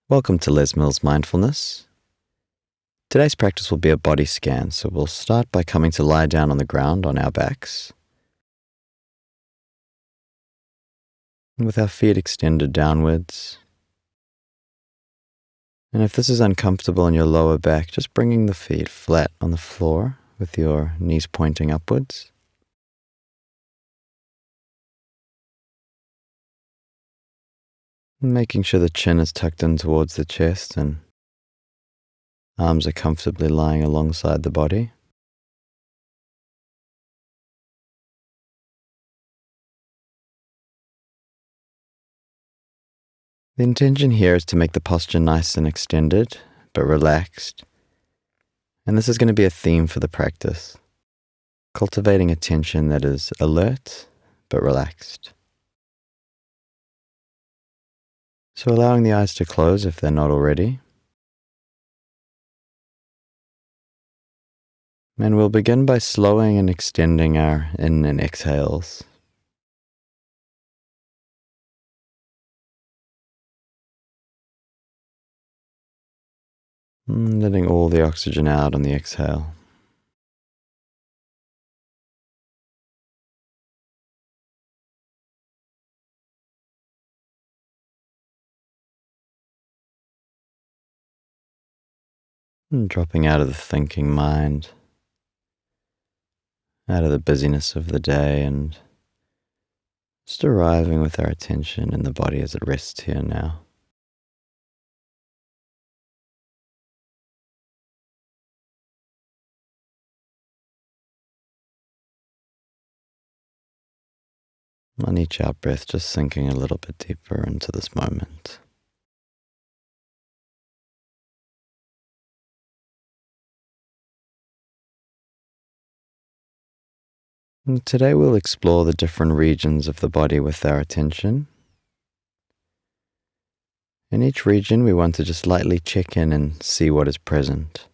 Welcome to Les Mills Mindfulness. Today's practice will be a body scan, so we'll start by coming to lie down on the ground on our backs, with our feet extended downwards. And if this is uncomfortable in your lower back, just bringing the feet flat on the floor with your knees pointing upwards. Making sure the chin is tucked in towards the chest and arms are comfortably lying alongside the body. The intention here is to make the posture nice and extended, but relaxed. And this is going to be a theme for the practice. Cultivating attention that is alert, but relaxed. So allowing the eyes to close if they're not already. And we'll begin by slowing and extending our in and exhales. Letting all the oxygen out on the exhale. And dropping out of the thinking mind, out of the busyness of the day, and just arriving with our attention in the body as it rests here now. On each out breath, just sinking a little bit deeper into this moment. And today we'll explore the different regions of the body with our attention. In each region, we want to just lightly check in and see what is present.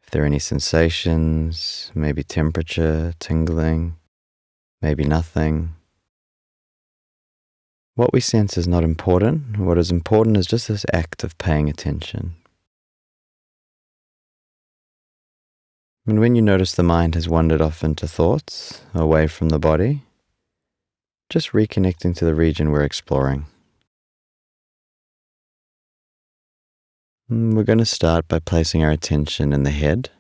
If there are any sensations, maybe temperature, tingling, maybe nothing. What we sense is not important. What is important is just this act of paying attention. And when you notice the mind has wandered off into thoughts, away from the body, just reconnecting to the region we're exploring. We're going to start by placing our attention in the head,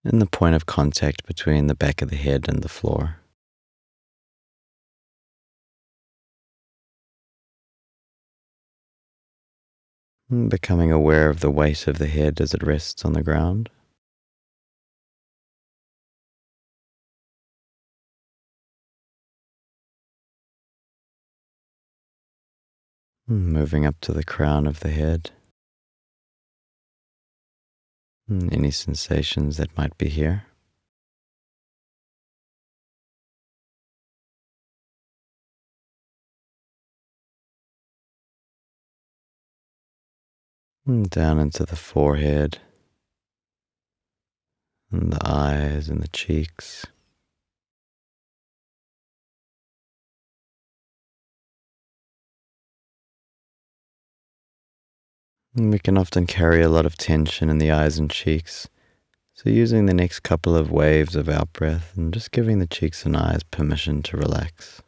in the point of contact between the back of the head and the floor. Becoming aware of the weight of the head as it rests on the ground. Moving up to the crown of the head. Any sensations that might be here. Down into the forehead, and the eyes and the cheeks. And we can often carry a lot of tension in the eyes and cheeks, so using the next couple of waves of out breath and just giving the cheeks and eyes permission to relax.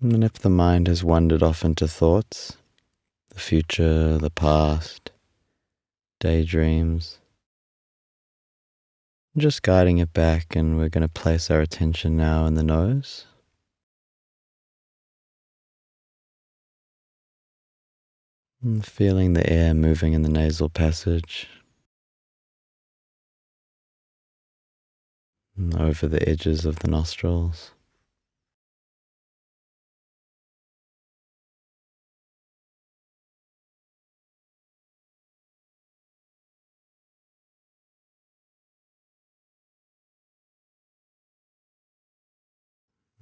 And if the mind has wandered off into thoughts, the future, the past, daydreams, just guiding it back, and we're going to place our attention now in the nose. And feeling the air moving in the nasal passage, and over the edges of the nostrils.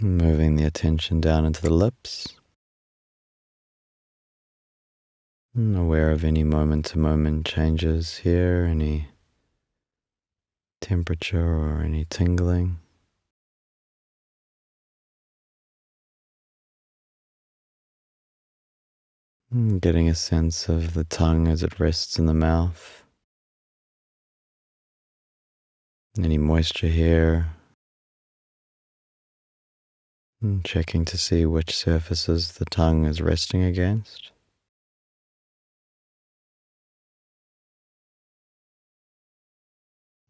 Moving the attention down into the lips. Aware of any moment-to-moment changes here, any temperature or any tingling. Getting a sense of the tongue as it rests in the mouth. Any moisture here. Checking to see which surfaces the tongue is resting against.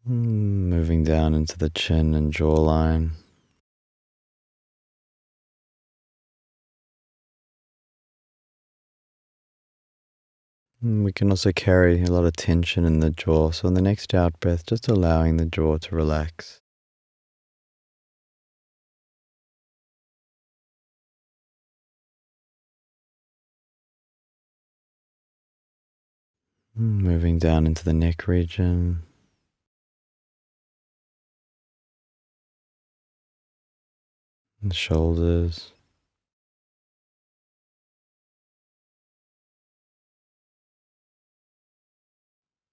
Moving down into the chin and jawline. We can also carry a lot of tension in the jaw, so in the next out breath, just allowing the jaw to relax. Moving down into the neck region. The shoulders.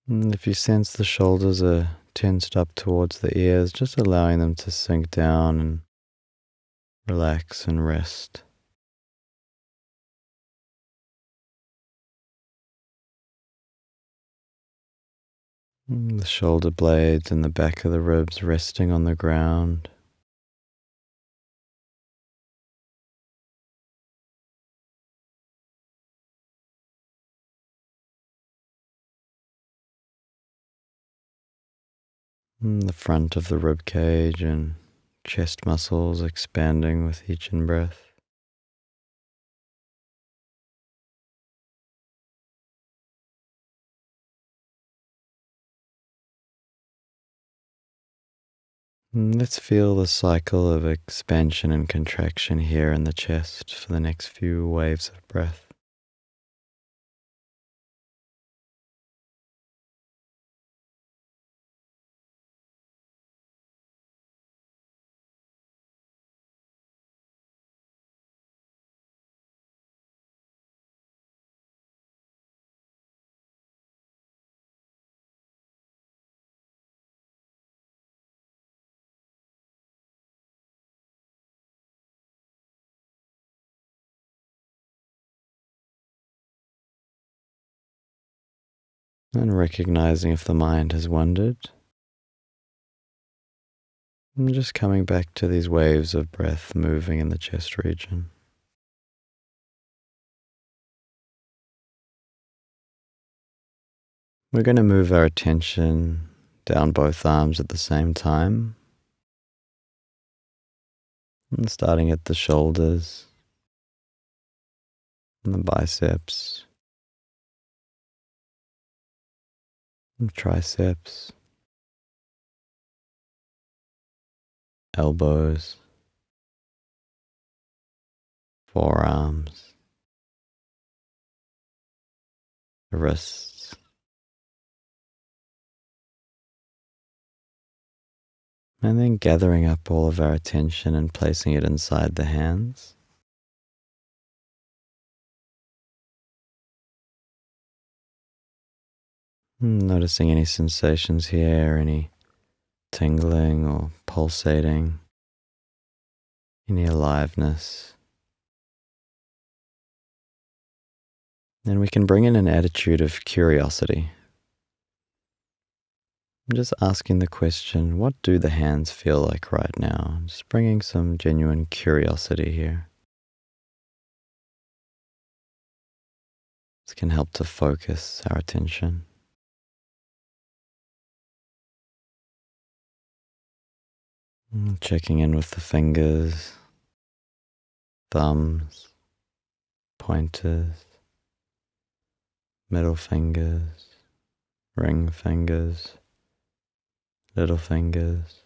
If you sense the shoulders are tensed up towards the ears, just allowing them to sink down and relax and rest. The shoulder blades and the back of the ribs resting on the ground. The front of the rib cage and chest muscles expanding with each in-breath. Let's feel the cycle of expansion and contraction here in the chest for the next few waves of breath. And recognizing if the mind has wandered. And just coming back to these waves of breath moving in the chest region. We're going to move our attention down both arms at the same time. And starting at the shoulders and the biceps, and triceps, elbows, forearms, the wrists, and then gathering up all of our attention and placing it inside the hands. Noticing any sensations here, any tingling or pulsating, any aliveness. And we can bring in an attitude of curiosity. I'm just asking the question, what do the hands feel like right now? Just bringing some genuine curiosity here. This can help to focus our attention. Checking in with the fingers, thumbs, pointers, middle fingers, ring fingers, little fingers.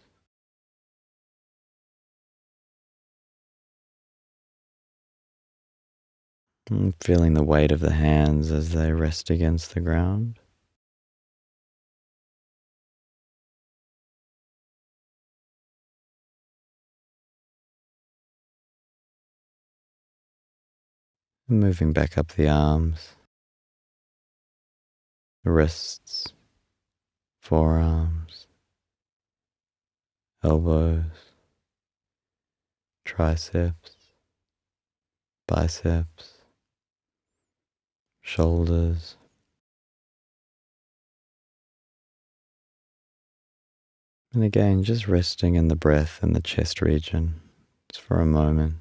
Feeling the weight of the hands as they rest against the ground. Moving back up the arms, wrists, forearms, elbows, triceps, biceps, shoulders. And again, just resting in the breath in the chest region, just for a moment.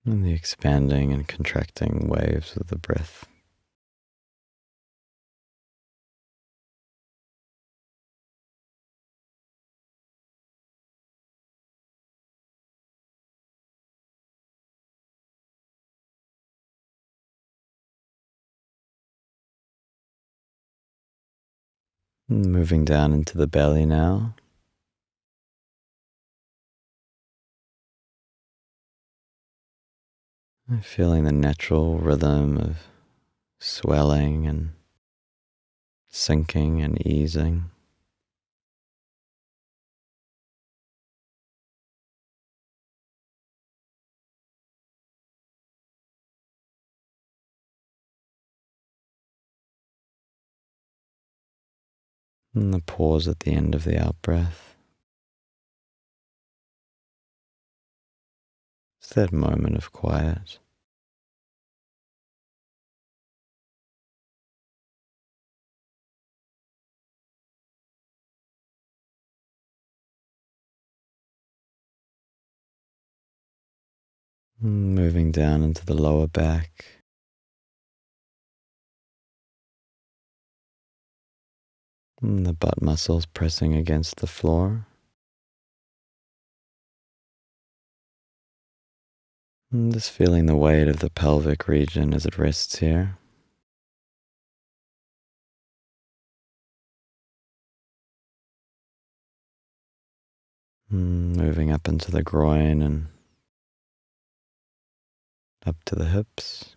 And the expanding and contracting waves of the breath. And moving down into the belly now. And feeling the natural rhythm of swelling and sinking and easing. And the pause at the end of the out-breath. It's that moment of quiet. And moving down into the lower back. And the butt muscles pressing against the floor. And just feeling the weight of the pelvic region as it rests here. Moving up into the groin and up to the hips.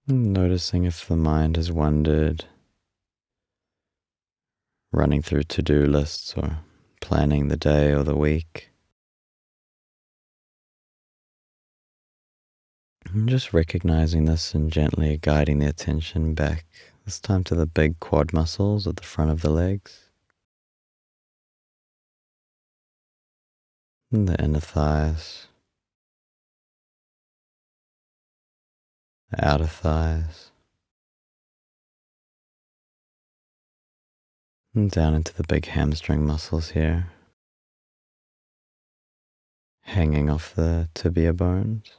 And noticing if the mind has wandered, running through to-do lists or planning the day or the week. And just recognizing this and gently guiding the attention back, this time to the big quad muscles at the front of the legs. And the inner thighs, the outer thighs, and down into the big hamstring muscles here, hanging off the tibia bones.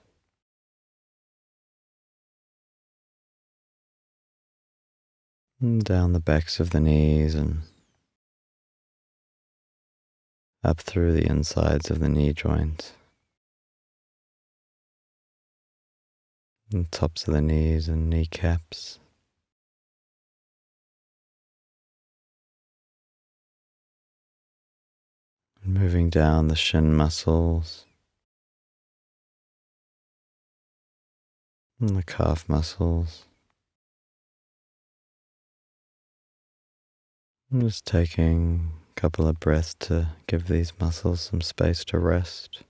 And down the backs of the knees and up through the insides of the knee joints. And tops of the knees and kneecaps. And moving down the shin muscles and the calf muscles. And just taking a couple of breaths to give these muscles some space to rest.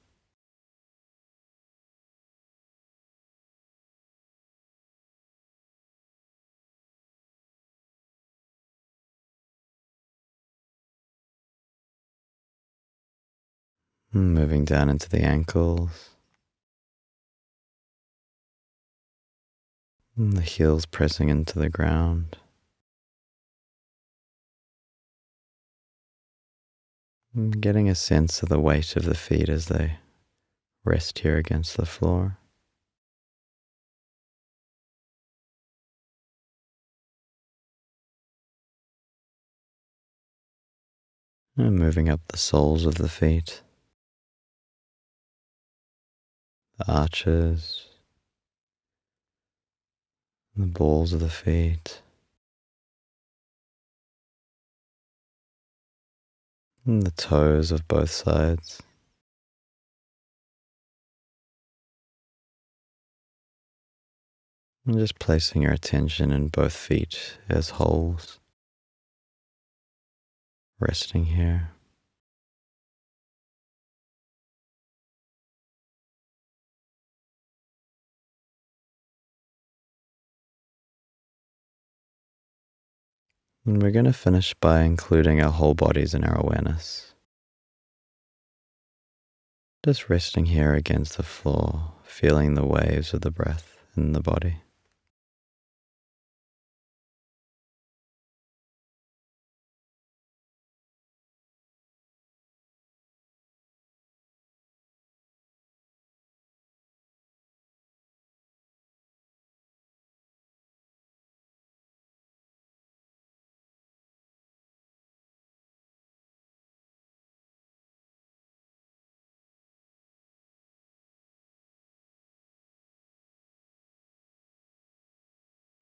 And moving down into the ankles. And the heels pressing into the ground. And getting a sense of the weight of the feet as they rest here against the floor. And moving up the soles of the feet. The arches. The balls of the feet. And the toes of both sides. And just placing your attention in both feet as wholes. Resting here. And we're going to finish by including our whole bodies in our awareness. Just resting here against the floor, feeling the waves of the breath in the body.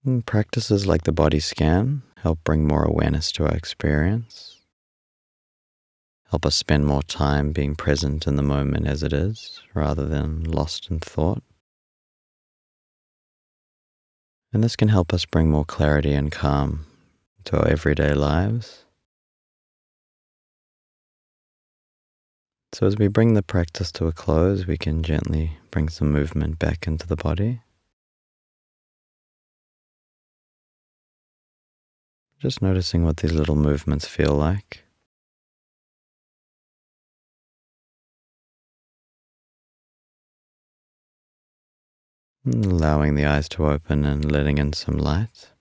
And practices like the body scan help bring more awareness to our experience, help us spend more time being present in the moment as it is, rather than lost in thought. And this can help us bring more clarity and calm to our everyday lives. So as we bring the practice to a close, we can gently bring some movement back into the body. Just noticing what these little movements feel like. And allowing the eyes to open and letting in some light.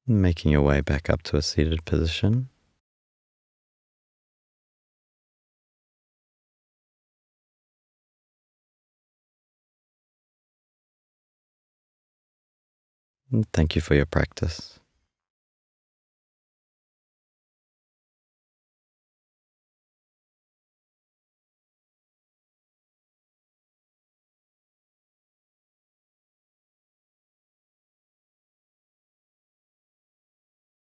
And making your way back up to a seated position. And thank you for your practice.